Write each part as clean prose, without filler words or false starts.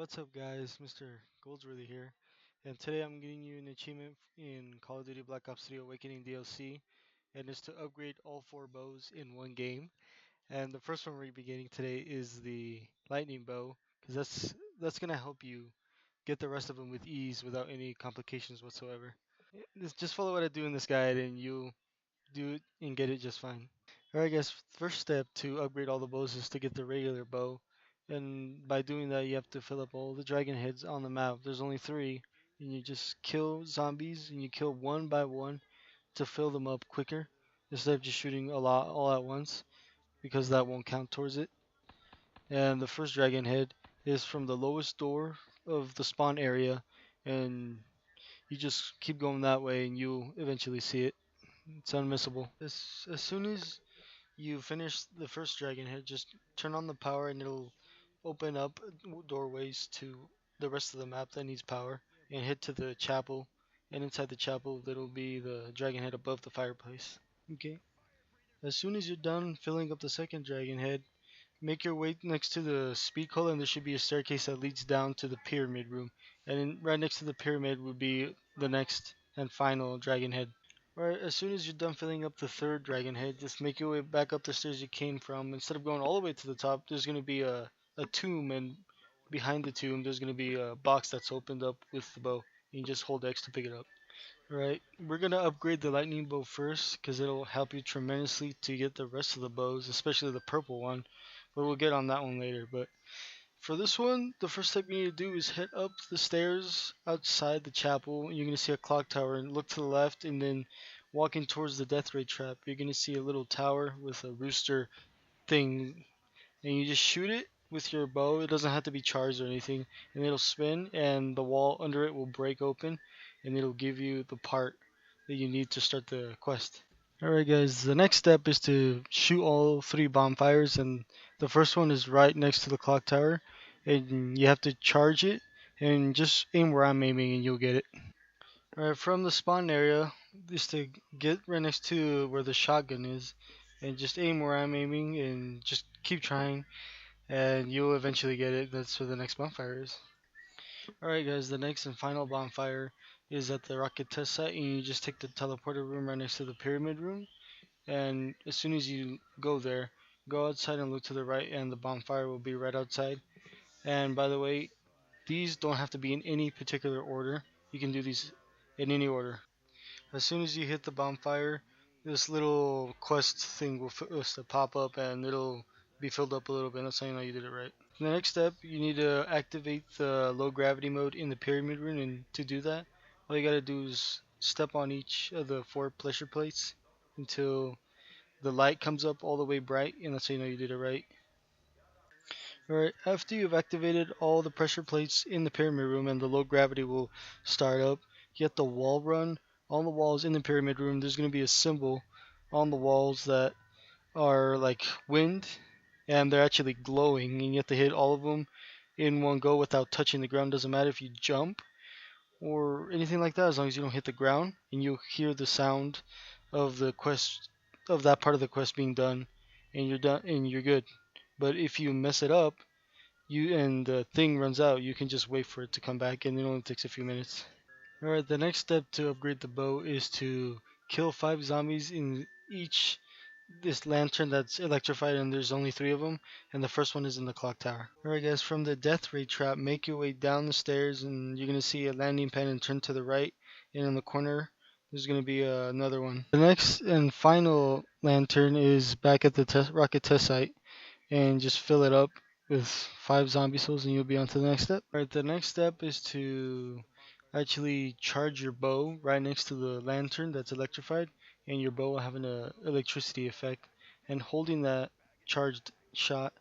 What's up guys, Mr. Goldsworthy here, and today I'm getting you an achievement in Call of Duty Black Ops 3 Awakening DLC, and it's to upgrade all 4 bows in one game. And the first one we're beginning today is the lightning bow, because that's gonna help you get the rest of them with ease without any complications whatsoever. Just follow what I do in this guide and you'll do it and get it just fine. Alright guys, first step to upgrade all the bows is to get the regular bow. And by doing that you have to fill up all the dragon heads on the map. There's only 3. And you just kill zombies and you kill one by one to fill them up quicker. Instead of just shooting a lot all at once, because that won't count towards it. And the first dragon head is from the lowest door of the spawn area, and you just keep going that way and you'll eventually see it. It's unmissable. As soon as you finish the first dragon head, just turn on the power and it'll open up doorways to the rest of the map that needs power, and head to the chapel, and inside the chapel that'll be the dragon head above the fireplace. Okay, as soon as you're done filling up the second dragon head, make your way next to the speed cola, and there should be a staircase that leads down to the pyramid room, and right next to the pyramid would be the next and final dragon head. Right, as soon as you're done filling up the third dragon head, just make your way back up the stairs you came from. Instead of going all the way to the top, there's going to be a tomb, and behind the tomb, there's going to be a box that's opened up with the bow. You can just hold X to pick it up. Alright, we're going to upgrade the lightning bow first, because it'll help you tremendously to get the rest of the bows, especially the purple one. But we'll get on that one later. But for this one, the first step you need to do is head up the stairs outside the chapel. You're going to see a clock tower, and look to the left, and then walking towards the death ray trap, you're going to see a little tower with a rooster thing, and you just shoot it with your bow. It doesn't have to be charged or anything, and it'll spin, and the wall under it will break open, and it'll give you the part that you need to start the quest. Alright guys, the next step is to shoot all 3 bonfires, and the first one is right next to the clock tower, and you have to charge it and just aim where I'm aiming and you'll get it. Alright, from the spawn area, just to get right next to where the shotgun is, and just aim where I'm aiming and just keep trying, and you'll eventually get it. That's where the next bonfire is. Alright guys, the next and final bonfire is at the rocket test site, and you just take the teleporter room right next to the pyramid room. And as soon as you go there, go outside and look to the right, and the bonfire will be right outside. And by the way, these don't have to be in any particular order. You can do these in any order. As soon as you hit the bonfire, this little quest thing will pop up, and it'll be filled up a little bit. That's how you know you did it right. The next step, you need to activate the low gravity mode in the pyramid room, and to do that, all you gotta do is step on each of the 4 pressure plates until the light comes up all the way bright, and that's how you know you did it right. Alright, after you've activated all the pressure plates in the pyramid room and the low gravity will start up, you get the wall run. On the walls in the pyramid room, there's going to be a symbol on the walls that are like wind, and they're actually glowing, and you have to hit all of them in one go without touching the ground. Doesn't matter if you jump or anything like that, as long as you don't hit the ground, and you'll hear the sound of the quest, of that part of the quest being done, and you're done and you're good. But if you mess it up, you and the thing runs out, you can just wait for it to come back, and it only takes a few minutes. Alright, the next step to upgrade the bow is to kill 5 zombies in each this lantern that's electrified, and there's only 3 of them, and the first one is in the clock tower. Alright guys, from the death ray trap, make your way down the stairs, and you're going to see a landing pad, and turn to the right, and in the corner there's going to be another one. The next and final lantern is back at the rocket test site, and just fill it up with 5 zombie souls, and you'll be on to the next step. Alright, the next step is to actually charge your bow right next to the lantern that's electrified, and your bow will have an electricity effect. And holding that charged shot,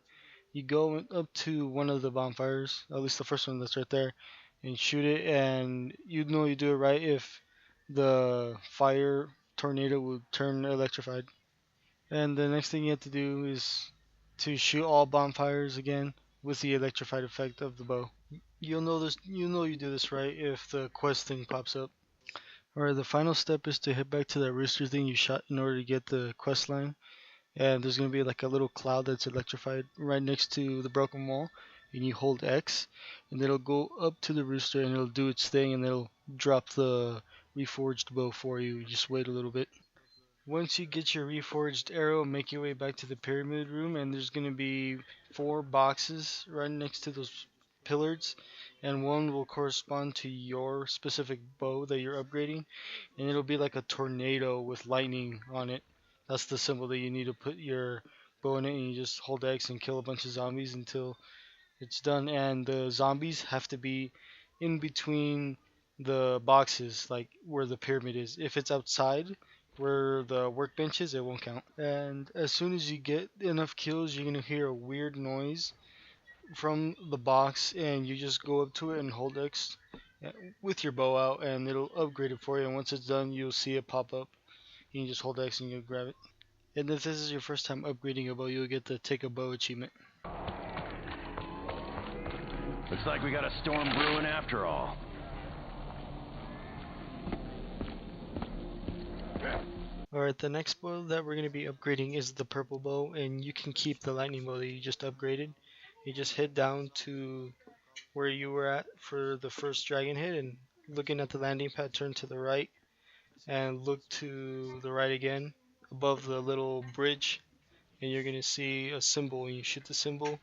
you go up to one of the bonfires, at least the first one that's right there, and shoot it, and you know you do it right if the fire tornado will turn electrified. And the next thing you have to do is to shoot all bonfires again with the electrified effect of the bow. You'll know this. You know you do this right if the quest thing pops up. Alright, the final step is to head back to that rooster thing you shot in order to get the quest line. And there's gonna be like a little cloud that's electrified right next to the broken wall, and you hold X, and it'll go up to the rooster and it'll do its thing, and it'll drop the reforged bow for you. Just wait a little bit. Once you get your reforged arrow, make your way back to the pyramid room, and there's going to be 4 boxes right next to those pillars, and one will correspond to your specific bow that you're upgrading, and it'll be like a tornado with lightning on it. That's the symbol that you need to put your bow in it, and you just hold X and kill a bunch of zombies until it's done. And the zombies have to be in between the boxes, like where the pyramid is. If it's outside where the workbench is, it won't count. And as soon as you get enough kills, you're gonna hear a weird noise from the box, and you just go up to it and hold X with your bow out, and it'll upgrade it for you. And once it's done, you'll see it pop up. You can just hold X and you'll grab it. And if this is your first time upgrading a bow, you'll get the Take a Bow achievement. Looks like we got a storm brewing after all. Alright, the next bow that we're going to be upgrading is the purple bow, and you can keep the lightning bow that you just upgraded. You just head down to where you were at for the first dragon hit, and looking at the landing pad, turn to the right and look to the right again above the little bridge, and you're going to see a symbol, and you shoot the symbol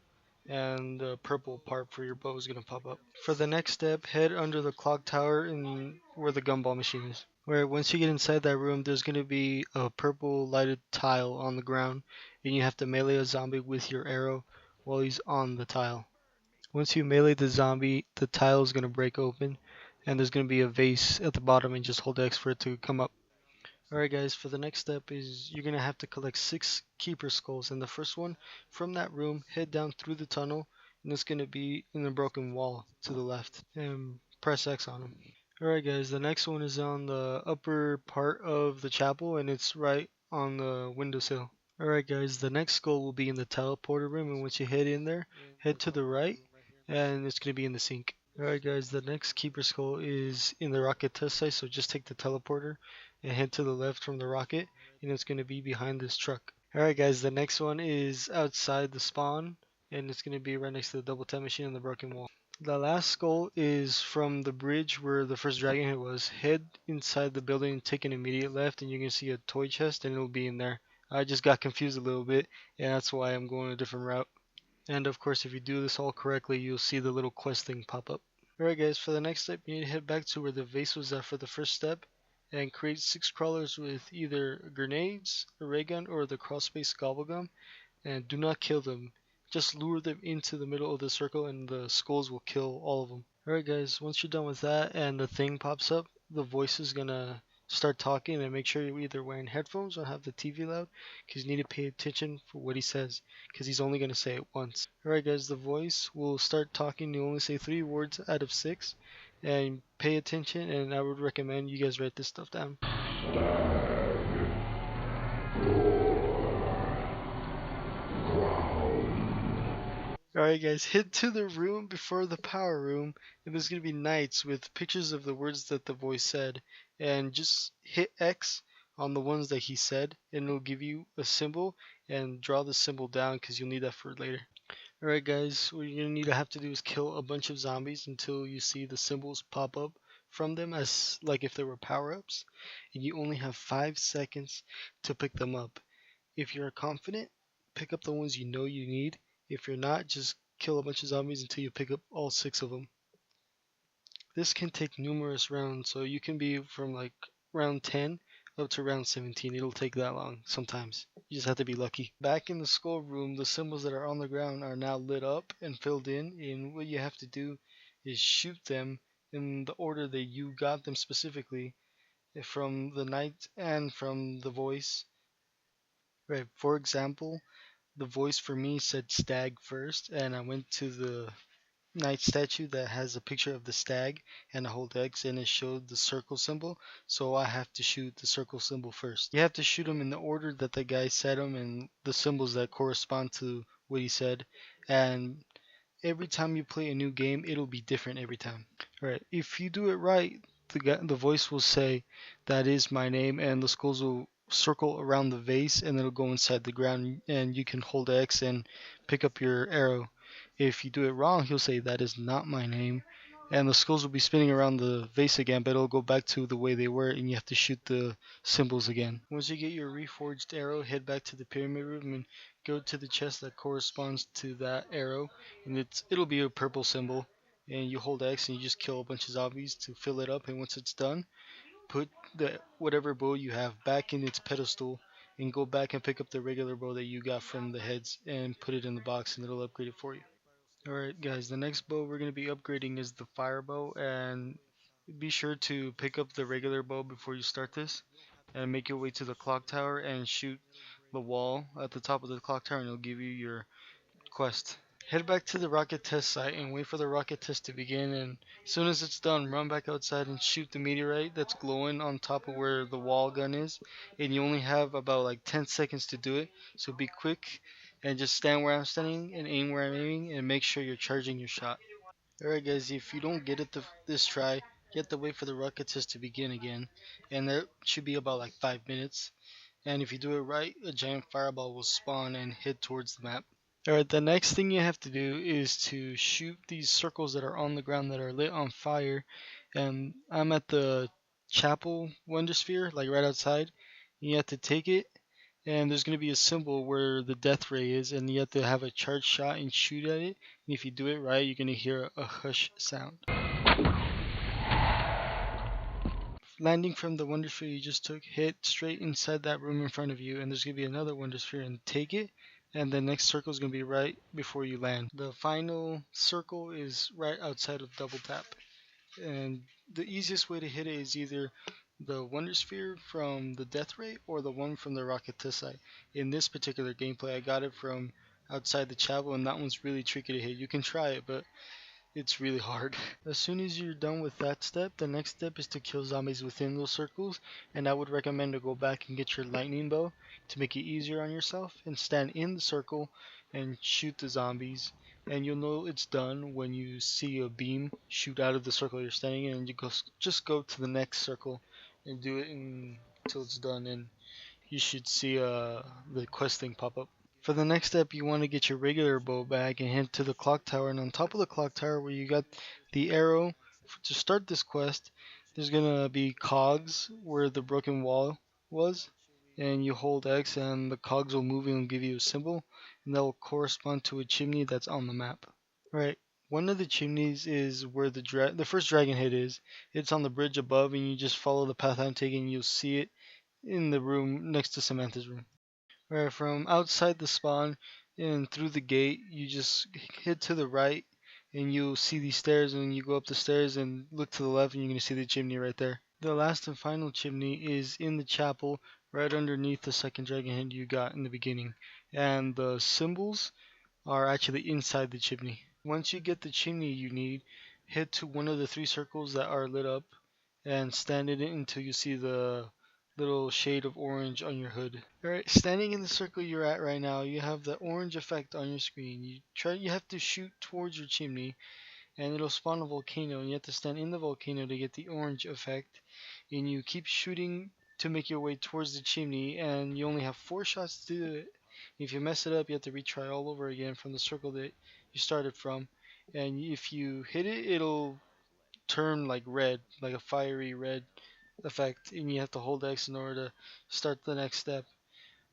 and the purple part for your bow is going to pop up. For the next step, head under the clock tower and where the gumball machine is. Where once you get inside that room, there's going to be a purple lighted tile on the ground, and you have to melee a zombie with your arrow while he's on the tile. Once you melee the zombie, the tile is going to break open, and there's going to be a vase at the bottom, and just hold X for it to come up. Alright guys, for the next step is you're going to have to collect 6 keeper skulls, and the first one from that room, head down through the tunnel, and it's going to be in the broken wall to the left, and press X on them. Alright guys, the next one is on the upper part of the chapel, and it's right on the windowsill. Alright guys, the next skull will be in the teleporter room, and once you head in there, head to the right, and it's going to be in the sink. Alright guys, the next keeper skull is in the rocket test site, so just take the teleporter and head to the left from the rocket, and it's going to be behind this truck. Alright guys, the next one is outside the spawn, and it's going to be right next to the double tap machine and the broken wall. The last skull is from the bridge where the first dragon hit was. Head inside the building and take an immediate left, and you're going to see a toy chest, and it'll be in there. I just got confused a little bit, and that's why I'm going a different route. And of course, if you do this all correctly, you'll see the little quest thing pop up. Alright guys, for the next step, you need to head back to where the vase was at for the first step, and create 6 crawlers with either grenades, a ray gun, or the crawlspace gobblegum, and do not kill them. Just lure them into the middle of the circle, and the skulls will kill all of them. Alright guys, once you're done with that and the thing pops up, the voice is gonna start talking, and make sure you're either wearing headphones or have the TV loud, because you need to pay attention for what he says, because he's only gonna say it once. Alright guys, the voice will start talking. You only say 3 words out of 6, and pay attention, and I would recommend you guys write this stuff down. Alright guys, head to the room before the power room, and there's going to be knights with pictures of the words that the voice said, and just hit X on the ones that he said, and it'll give you a symbol, and draw the symbol down because you'll need that for later. Alright guys, what you're going to have to do is kill a bunch of zombies until you see the symbols pop up from them as like if they were power-ups, and you only have 5 seconds to pick them up. If you're confident, pick up the ones you know you need. If you're not, just kill a bunch of zombies until you pick up all 6 of them. This can take numerous rounds, so you can be from like round 10 up to round 17. It'll take that long sometimes. You just have to be lucky. Back in the skull room, the symbols that are on the ground are now lit up and filled in, and what you have to do is shoot them in the order that you got them specifically from the knight and from the voice. Right, for example, the voice for me said stag first, and I went to the knight statue that has a picture of the stag and a hold X, and it showed the circle symbol, so I have to shoot the circle symbol first. You have to shoot them in the order that the guy said them and the symbols that correspond to what he said, and every time you play a new game, it'll be different every time. Alright, if you do it right, the voice will say, "That is my name," and the skulls will circle around the vase, and it'll go inside the ground, and you can hold X and pick up your arrow. If you do it wrong, he'll say, "That is not my name." And the skulls will be spinning around the vase again, but it'll go back to the way they were, and you have to shoot the symbols again. Once you get your reforged arrow, head back to the pyramid room and go to the chest that corresponds to that arrow, and it'll be a purple symbol. And you hold X and you just kill a bunch of zombies to fill it up. And once it's done, put the whatever bow you have back in its pedestal, and go back and pick up the regular bow that you got from the heads and put it in the box, and it'll upgrade it for you. Alright guys, the next bow we're going to be upgrading is the fire bow, and be sure to pick up the regular bow before you start this, and make your way to the clock tower and shoot the wall at the top of the clock tower, and it'll give you your quest. Head back to the rocket test site and wait for the rocket test to begin, and as soon as it's done, run back outside and shoot the meteorite that's glowing on top of where the wall gun is, and you only have about like 10 seconds to do it, so be quick and just stand where I'm standing and aim where I'm aiming, and make sure you're charging your shot. Alright guys, if you don't get it this try, you have to wait for the rocket test to begin again, and that should be about like 5 minutes, and if you do it right, a giant fireball will spawn and head towards the map. Alright, the next thing you have to do is to shoot these circles that are on the ground that are lit on fire. And I'm at the chapel wonder sphere, like right outside. You have to take it, and there's going to be a symbol where the death ray is, and you have to have a charged shot and shoot at it. And if you do it right, you're going to hear a hush sound. Landing from the wonder sphere you just took, hit straight inside that room in front of you, and there's going to be another wonder sphere, and take it, and the next circle is going to be right before you land. The final circle is right outside of double tap, and the easiest way to hit it is either the wonder sphere from the death ray or the one from the rocket test site. In this particular gameplay, I got it from outside the chapel, and that one's really tricky to hit. You can try it, but it's really hard. As soon as you're done with that step, the next step is to kill zombies within those circles, and I would recommend to go back and get your lightning bow to make it easier on yourself, and stand in the circle and shoot the zombies. And you'll know it's done when you see a beam shoot out of the circle you're standing in, and just go to the next circle and do it until it's done, and you should see the quest thing pop up. For the next step, you want to get your regular bow back and head to the clock tower. And on top of the clock tower, where you got the arrow to start this quest, there's gonna be cogs where the broken wall was, and you hold X, and the cogs will move and give you a symbol, and that will correspond to a chimney that's on the map. Right. One of the chimneys is where the first dragon head is. It's on the bridge above, and you just follow the path I'm taking. You'll see it in the room next to Samantha's room. Right, from outside the spawn and through the gate, you just head to the right, and you'll see these stairs, and you go up the stairs and look to the left, and you're going to see the chimney right there. The last and final chimney is in the chapel, right underneath the second dragon head you got in the beginning. And the symbols are actually inside the chimney. Once you get the chimney you need, head to one of the three circles that are lit up, and stand in it until you see the little shade of orange on your hood. Alright, standing in the circle you're at right now, you have the orange effect on your screen. You have to shoot towards your chimney, and it'll spawn a volcano, and you have to stand in the volcano to get the orange effect. And you keep shooting to make your way towards the chimney, and you only have 4 shots to do it. If you mess it up, you have to retry all over again from the circle that you started from. And if you hit it, it'll turn like red, like a fiery red effect, and you have to hold X in order to start the next step.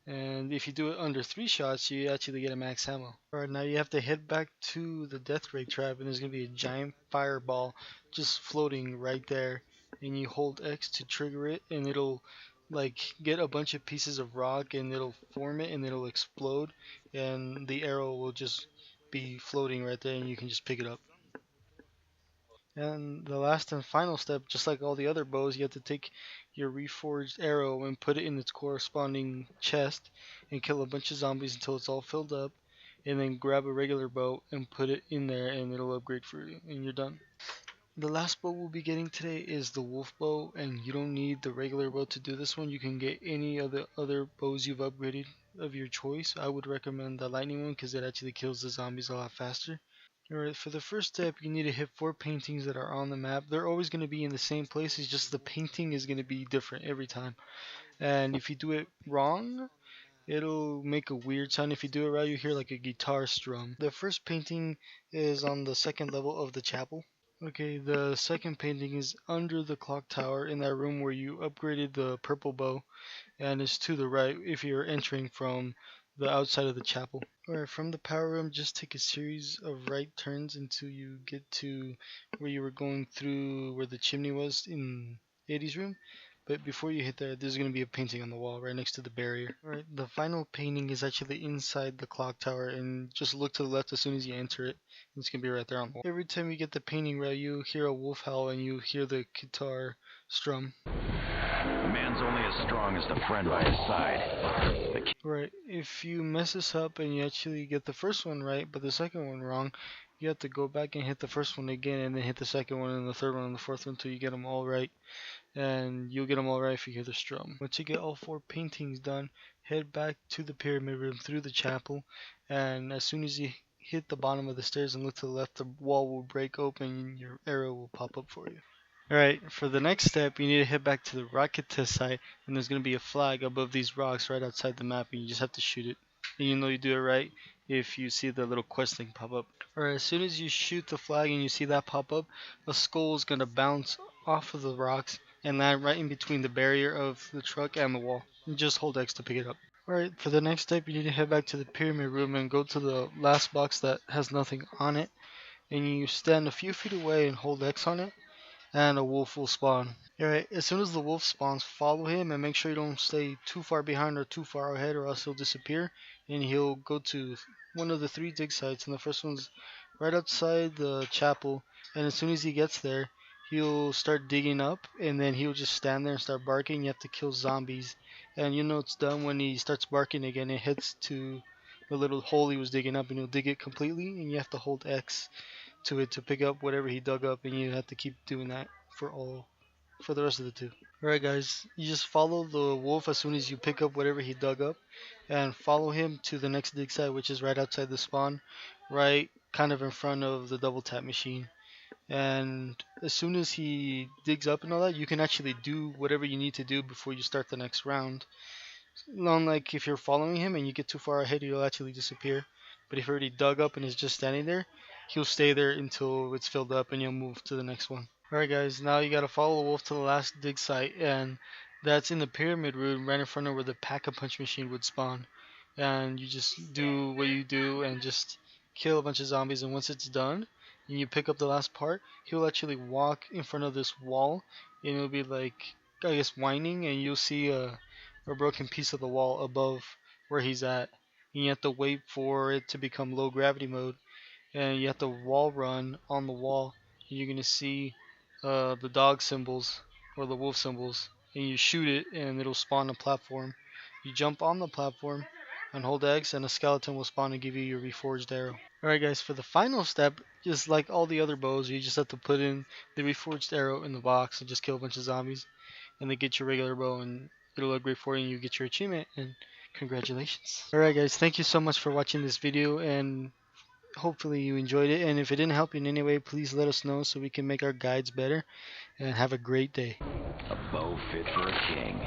And if you do it under 3 shots, you actually get a max ammo. Alright, now you have to head back to the death ray trap, and there's going to be a giant fireball just floating right there. And you hold X to trigger it, and it'll like get a bunch of pieces of rock, and it'll form it, and it'll explode, and the arrow will just be floating right there, and you can just pick it up. And the last and final step, just like all the other bows, you have to take your reforged arrow and put it in its corresponding chest and kill a bunch of zombies until it's all filled up, and then grab a regular bow and put it in there, and it'll upgrade for you, and you're done. The last bow we'll be getting today is the wolf bow, and you don't need the regular bow to do this one. You can get any of the other bows you've upgraded of your choice. I would recommend the lightning one because it actually kills the zombies a lot faster. Alright, for the first step, you need to hit 4 paintings that are on the map. They're always going to be in the same place, it's just the painting is going to be different every time. And if you do it wrong, it'll make a weird sound. If you do it right, you hear like a guitar strum. The first painting is on the second level of the chapel. Okay, the second painting is under the clock tower in that room where you upgraded the purple bow, and it's to the right if you're entering from the outside of the chapel. Alright, from the power room, just take a series of right turns until you get to where you were going through where the chimney was in Eddie's room. But before you hit there, there's going to be a painting on the wall right next to the barrier. Alright, the final painting is actually inside the clock tower, and just look to the left as soon as you enter it. It's going to be right there on the wall. Every time you get the painting right, you hear a wolf howl and you hear the guitar strum. A man's only as strong as the friend by his side. Right, if you mess this up and you actually get the first one right, but the second one wrong, you have to go back and hit the first one again, and then hit the second one, and the third one, and the fourth one, until you get them all right. And you'll get them all right if you hear the strum. Once you get all 4 paintings done, head back to the pyramid room through the chapel, and as soon as you hit the bottom of the stairs and look to the left, the wall will break open and your arrow will pop up for you. Alright, for the next step, you need to head back to the rocket test site, and there's going to be a flag above these rocks right outside the map, and you just have to shoot it. And you know you do it right if you see the little quest thing pop up. Alright, as soon as you shoot the flag and you see that pop up, a skull is going to bounce off of the rocks and land right in between the barrier of the truck and the wall. And just hold X to pick it up. Alright, for the next step, you need to head back to the pyramid room and go to the last box that has nothing on it. And you stand a few feet away and hold X on it, and a wolf will spawn. Alright, as soon as the wolf spawns, follow him and make sure you don't stay too far behind or too far ahead, or else he'll disappear and he'll go to one of the 3 dig sites, and the first one's right outside the chapel, and as soon as he gets there, he'll start digging up, and then he'll just stand there and start barking. You have to kill zombies, and you know it's done when he starts barking again. It hits to the little hole he was digging up, and he'll dig it completely, and you have to hold X to it to pick up whatever he dug up, and you have to keep doing that for the rest of the 2. Alright guys, you just follow the wolf as soon as you pick up whatever he dug up, and follow him to the next dig site, which is right outside the spawn, right kind of in front of the double tap machine. And as soon as he digs up and all that, you can actually do whatever you need to do before you start the next round. Unlike if you're following him and you get too far ahead, he'll actually disappear. But if he already dug up and is just standing there, he'll stay there until it's filled up and you'll move to the next one. Alright guys, now you gotta follow the wolf to the last dig site, and that's in the pyramid room right in front of where the pack-a-punch machine would spawn. And you just do what you do and just kill a bunch of zombies, and once it's done and you pick up the last part, he'll actually walk in front of this wall, and it'll be like, I guess, whining, and you'll see a broken piece of the wall above where he's at. And you have to wait for it to become low gravity mode, and you have to wall run on the wall, and you're gonna see the dog symbols or the wolf symbols, and you shoot it and it'll spawn a platform. You jump on the platform and hold X, and a skeleton will spawn and give you your reforged arrow. Alright guys, for the final step, just like all the other bows, you just have to put in the reforged arrow in the box and just kill a bunch of zombies, and then get your regular bow, and it'll look great for you, and you get your achievement, and congratulations. Alright guys, thank you so much for watching this video, and hopefully you enjoyed it, and if it didn't help you in any way, please let us know so we can make our guides better, and have a great day. A bow fit for a king.